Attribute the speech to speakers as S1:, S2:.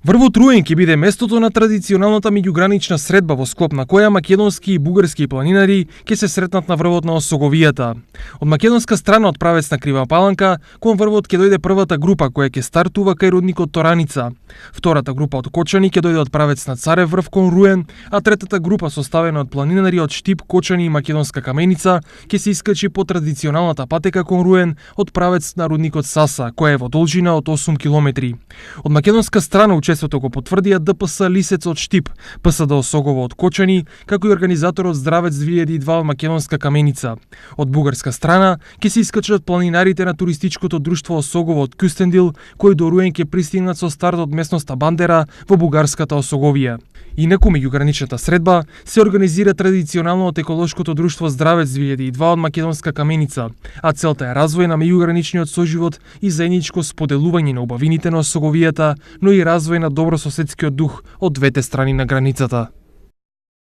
S1: Врвот Руен ќе биде местото на традиционалната меѓугранична средба во склоп на која македонски и бугарски планинари ќе се сретнат на врвот на Осоговијата. Од македонска страна од правец на Крива Паланка кон врвот ќе дојде првата група која ќе стартува кај рудникот Тораница. Втората група од Кочани ќе дојде од правец на Царев врв кон Руен, а третата група составена од планинари од Штип, Кочани и Македонска Каменица ќе се искачи по традиционалната патека кон Руен од правец на рудникот Саса, која е во должина од 8 километри. Од македонска страна учеството го потврдија ДПС Лисец од Штип, ПСД Осогово од Кочани, како и организаторот Здравец 2002 од Македонска Каменица. Од бугарска страна ќе се искачат планинарите на туристичкото друштво Осогово од Кюстендил, кои до Руен ќе пристигнат со старт од местноста Бандера во бугарската Осоговија. Инаку меѓуграничната средба се организира традиционално од еколошкото друштво Здравец 2002 од Македонска Каменица, а целта е развој на меѓуграничниот соживот и заедничко споделување на убавините на Осоговијата, но и развој на добрососедскиот дух од двете страни на границата.